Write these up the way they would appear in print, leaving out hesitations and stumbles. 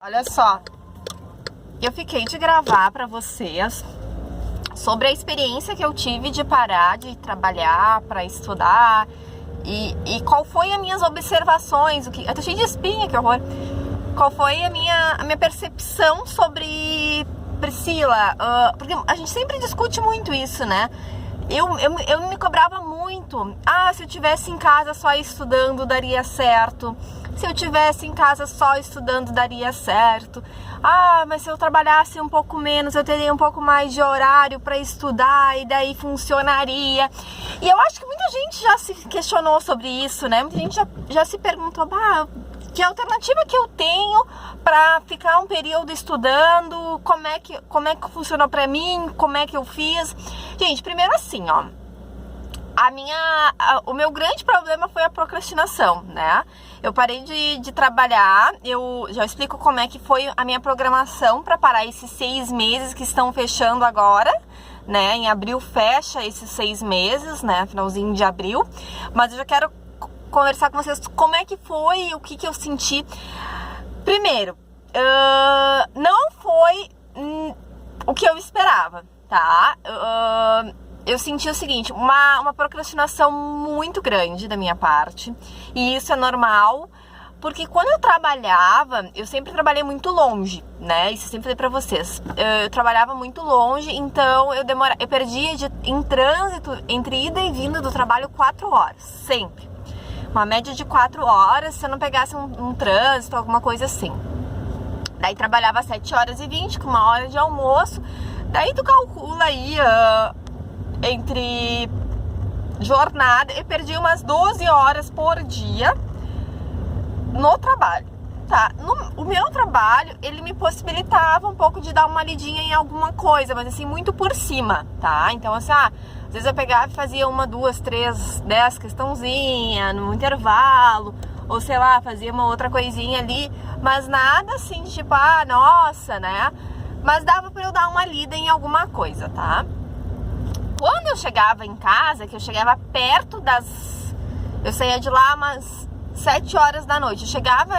Olha só, eu fiquei de gravar pra vocês sobre a experiência que eu tive de parar de trabalhar pra estudar e qual foi as minhas observações, eu tô cheia de espinha, que horror. Qual foi a minha percepção sobre Priscila, porque a gente sempre discute muito isso, né? Eu me cobrava muito. Se eu tivesse em casa só estudando, daria certo. Se eu tivesse em casa só estudando, daria certo. Mas se eu trabalhasse um pouco menos, eu teria um pouco mais de horário para estudar e daí funcionaria. E eu acho que muita gente já se questionou sobre isso, né? Muita gente já se perguntou, que alternativa que eu tenho para ficar um período estudando, como é que funcionou para mim, como é que eu fiz. Gente, primeiro assim, ó, o meu grande problema foi a procrastinação, né? Eu parei de trabalhar, eu já explico como é que foi a minha programação para parar esses 6 meses que estão fechando agora, né? Em abril fecha esses 6 meses, né? Finalzinho de abril, mas eu já quero conversar com vocês como é que foi, o que eu senti. Primeiro, não foi o que eu esperava, tá? Eu senti o seguinte, uma procrastinação muito grande da minha parte, e isso é normal, porque quando eu trabalhava, eu sempre trabalhei muito longe, né? Isso eu sempre falei pra vocês. Eu trabalhava muito longe, então eu perdia em trânsito, entre ida e vinda do trabalho 4 horas, sempre. Uma média de 4 horas, se eu não pegasse um trânsito, alguma coisa assim. Daí trabalhava 7h20, com 1 hora de almoço. Daí tu calcula aí, entre jornada, eu perdi umas 12 horas por dia no trabalho, tá? O meu trabalho, ele me possibilitava um pouco de dar uma lidinha em alguma coisa, mas assim, muito por cima, tá? Então assim, às vezes eu pegava e fazia 1, 2, 3, 10 questãozinha no intervalo, ou sei lá, fazia uma outra coisinha ali, mas nada assim de tipo, nossa, né? Mas dava pra eu dar uma lida em alguma coisa, tá? Quando eu chegava em casa, que eu chegava perto eu saía de lá umas 7 horas da noite, eu chegava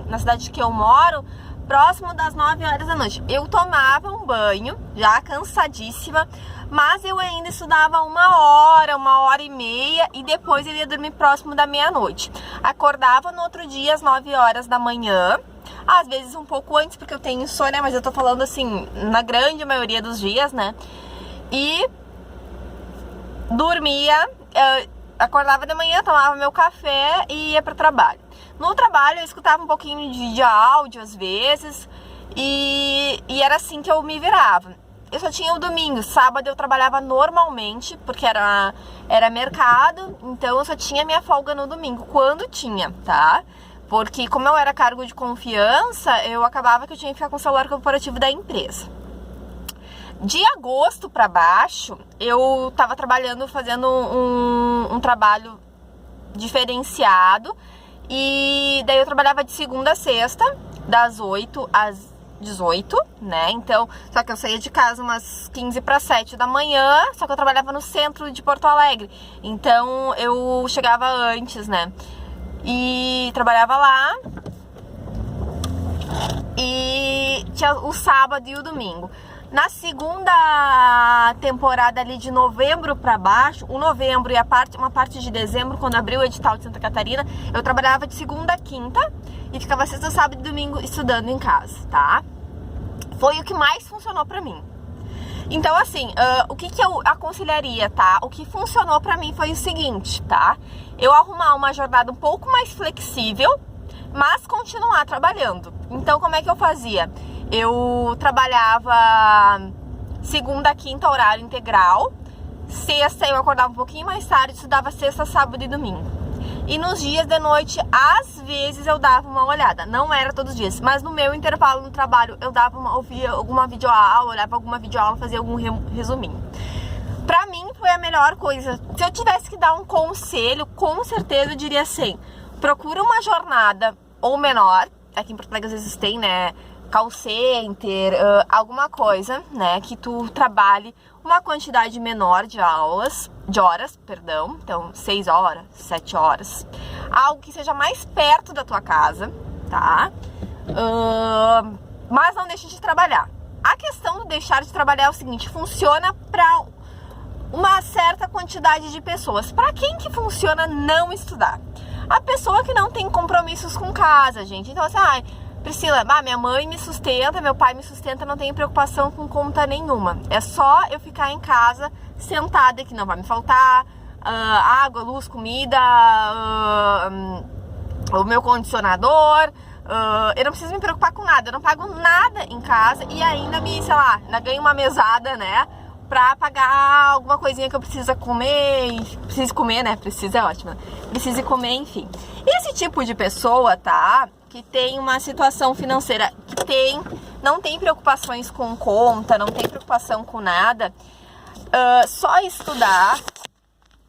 na cidade que eu moro, próximo das 9 horas da noite. Eu tomava um banho, já cansadíssima, mas eu ainda estudava 1 hora, 1h30, e depois eu ia dormir próximo da meia-noite. Acordava no outro dia às 9 horas da manhã, às vezes um pouco antes, porque eu tenho insônia, mas eu tô falando assim, na grande maioria dos dias, né? E dormia, acordava de manhã, tomava meu café e ia pro trabalho. No trabalho eu escutava um pouquinho de áudio às vezes, e era assim que eu me virava. Eu só tinha o domingo, sábado eu trabalhava normalmente, porque era mercado, então eu só tinha minha folga no domingo, quando tinha, tá? Porque como eu era cargo de confiança, eu acabava que eu tinha que ficar com o celular corporativo da empresa. De agosto pra baixo, eu tava trabalhando, fazendo um trabalho diferenciado, e daí eu trabalhava de segunda a sexta, das 8 às 18, né? Então, só que eu saía de casa umas 6:45 da manhã, só que eu trabalhava no centro de Porto Alegre, então eu chegava antes, né? E trabalhava lá, e tinha o sábado e o domingo. Na segunda temporada ali de novembro pra baixo, o novembro e uma parte de dezembro, quando abriu o edital de Santa Catarina, eu trabalhava de segunda a quinta e ficava sexta, sábado e domingo estudando em casa, tá? Foi o que mais funcionou pra mim. Então assim, o que eu aconselharia, tá? O que funcionou pra mim foi o seguinte, tá? Eu arrumar uma jornada um pouco mais flexível, mas continuar trabalhando. Então como é que eu fazia? Eu trabalhava segunda a quinta, horário integral. Sexta eu acordava um pouquinho mais tarde, estudava sexta, sábado e domingo. E nos dias de noite, às vezes eu dava uma olhada. Não era todos os dias, mas no meu intervalo no trabalho eu ouvia alguma videoaula, olhava alguma videoaula, fazia algum resuminho. Pra mim foi a melhor coisa. Se eu tivesse que dar um conselho, com certeza eu diria assim: procura uma jornada ou menor. Aqui em Porto Alegre às vezes tem, né, call center, alguma coisa, né, que tu trabalhe uma quantidade menor de horas, então 6 horas, 7 horas, algo que seja mais perto da tua casa, tá? mas não deixe de trabalhar. A questão do deixar de trabalhar é o seguinte, funciona para uma certa quantidade de pessoas. Para quem que funciona não estudar? A pessoa que não tem compromissos com casa, gente. Então assim, Priscila, minha mãe me sustenta, meu pai me sustenta, não tenho preocupação com conta nenhuma. É só eu ficar em casa, sentada, que não vai me faltar água, luz, comida, o meu condicionador. Eu não preciso me preocupar com nada, eu não pago nada em casa e ainda ainda ganho uma mesada, né? Pra pagar alguma coisinha que eu preciso comer, preciso comer, né? Precisa é ótimo, né? Precise comer, enfim. Esse tipo de pessoa, tá? Que tem uma situação financeira, não tem preocupações com conta, não tem preocupação com nada, só estudar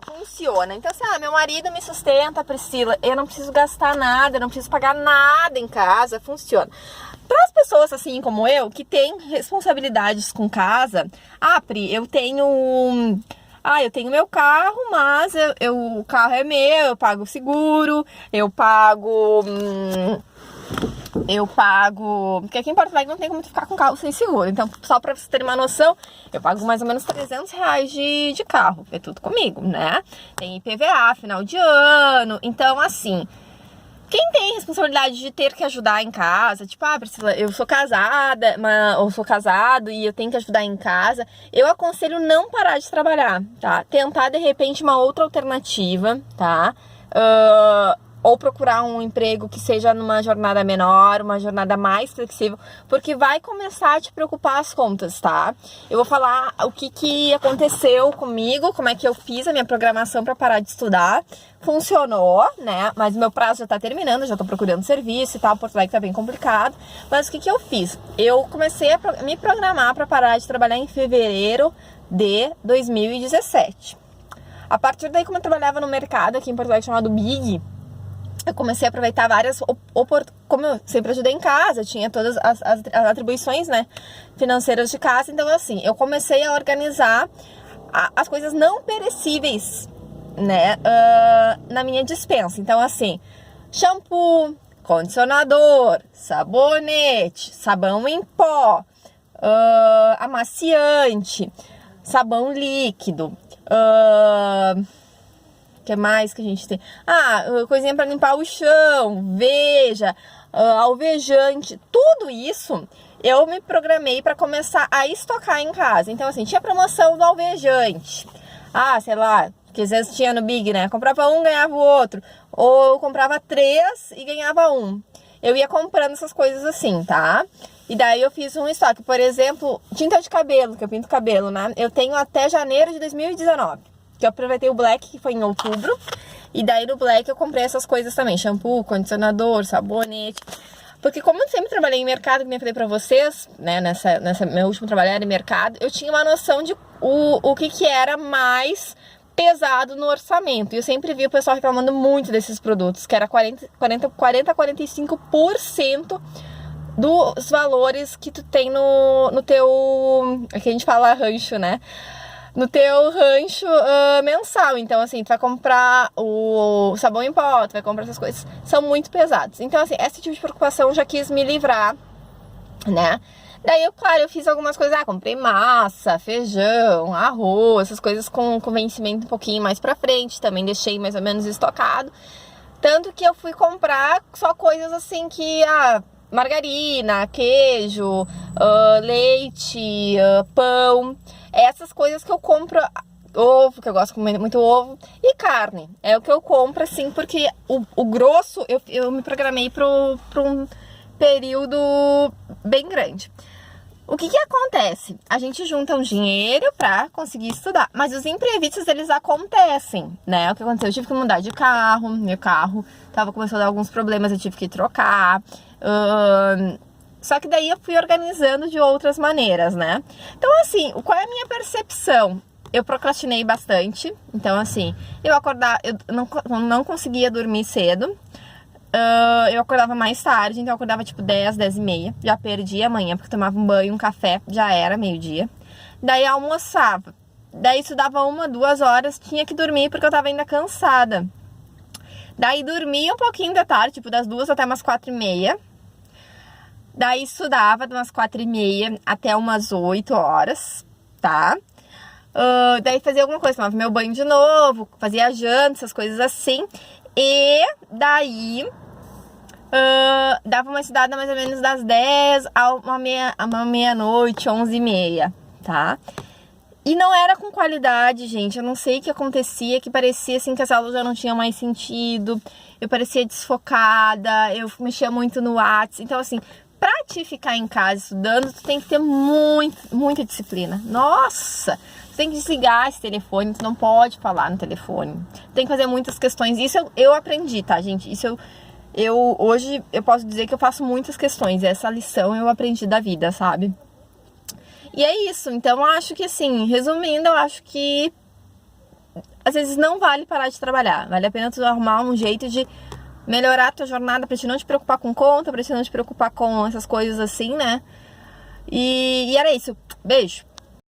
funciona. Então assim, meu marido me sustenta, Priscila, eu não preciso gastar nada, eu não preciso pagar nada em casa, funciona. Para as pessoas assim como eu, que têm responsabilidades com casa, Pri, eu tenho meu carro, mas o carro é meu, eu pago seguro, porque aqui em Porto Alegre não tem como ficar com carro sem seguro. Então, só pra você ter uma noção, eu pago mais ou menos R$300 de carro. É tudo comigo, né? Tem IPVA, final de ano. Então, assim, quem tem responsabilidade de ter que ajudar em casa, tipo, Priscila, eu sou casada, ou sou casado e eu tenho que ajudar em casa, eu aconselho não parar de trabalhar, tá? Tentar, de repente, uma outra alternativa, tá? Ou procurar um emprego que seja numa jornada menor, uma jornada mais flexível, porque vai começar a te preocupar as contas, tá? Eu vou falar o que aconteceu comigo, como é que eu fiz a minha programação para parar de estudar. Funcionou, né? Mas o meu prazo já tá terminando, já tô procurando serviço e tal, Porto Alegre tá bem complicado. Mas o que eu fiz? Eu comecei a me programar para parar de trabalhar em fevereiro de 2017. A partir daí, como eu trabalhava no mercado aqui em Porto Alegre chamado Big, eu comecei a aproveitar várias como eu sempre ajudei em casa, tinha todas as atribuições, né, financeiras de casa. Então, assim, eu comecei a organizar as coisas não perecíveis, né, na minha despensa. Então, assim, shampoo, condicionador, sabonete, sabão em pó, amaciante, sabão líquido, que mais que a gente tem? Coisinha pra limpar o chão, veja, alvejante, tudo isso eu me programei pra começar a estocar em casa. Então, assim, tinha promoção do alvejante. Sei lá, que às vezes tinha no Big, né? Comprava um, ganhava o outro. Ou eu comprava 3 e ganhava um. Eu ia comprando essas coisas assim, tá? E daí eu fiz um estoque. Por exemplo, tinta de cabelo, que eu pinto cabelo, né? Eu tenho até janeiro de 2019. Que eu aproveitei o Black, que foi em outubro. E daí no Black eu comprei essas coisas também. Shampoo, condicionador, sabonete. Porque como eu sempre trabalhei em mercado, como eu falei pra vocês, né? Nessa meu último trabalho era em mercado. Eu tinha uma noção de o que era mais pesado no orçamento. E eu sempre vi o pessoal reclamando muito desses produtos. Que era 40 a 45% dos valores que tu tem no teu... Aqui a gente fala rancho, né? No teu rancho mensal. Então, assim, tu vai comprar o sabão em pó, tu vai comprar essas coisas, são muito pesados. Então, assim, esse tipo de preocupação eu já quis me livrar, né? Daí, eu fiz algumas coisas, comprei massa, feijão, arroz, essas coisas com vencimento um pouquinho mais pra frente, também deixei mais ou menos estocado. Tanto que eu fui comprar só coisas assim que, margarina, queijo, leite, pão, essas coisas que eu compro, ovo, que eu gosto de comer muito ovo, e carne. É o que eu compro, assim, porque o grosso eu me programei para um período bem grande. O que acontece? A gente junta um dinheiro pra conseguir estudar, mas os imprevistos, eles acontecem, né? O que aconteceu? Eu tive que mudar de carro, meu carro tava começando a dar alguns problemas, eu tive que trocar. Só que daí eu fui organizando de outras maneiras, né? Então, assim, qual é a minha percepção? Eu procrastinei bastante, então, assim, eu não conseguia dormir cedo. Eu acordava mais tarde, então eu acordava tipo 10, 10 e meia. Já perdi a manhã, porque tomava um banho, um café, já era meio-dia. Daí almoçava. Daí isso dava 1, 2 horas, tinha que dormir porque eu tava ainda cansada. Daí dormia um pouquinho da tarde, tipo das 2 até umas 4 e meia. Daí estudava de umas 4h30 até umas 8 horas, tá? Daí fazia alguma coisa, tomava meu banho de novo, fazia janta, essas coisas assim. E daí dava uma estudada mais ou menos das 10 a uma meia-noite, 11h30, tá? E não era com qualidade, gente. Eu não sei o que acontecia, que parecia assim que as aulas já não tinham mais sentido. Eu parecia desfocada, eu mexia muito no WhatsApp. Então, assim, pra te ficar em casa estudando, tu tem que ter muita disciplina. Nossa! Tu tem que desligar esse telefone, tu não pode falar no telefone. Tem que fazer muitas questões. Isso eu aprendi, tá, gente? Isso hoje eu posso dizer que eu faço muitas questões. Essa lição eu aprendi da vida, sabe? E é isso. Então, eu acho que, assim, resumindo, eu acho que às vezes não vale parar de trabalhar. Vale a pena tu arrumar um jeito de melhorar a tua jornada pra te não te preocupar com conta, pra te não te preocupar com essas coisas assim, né? E era isso. Beijo!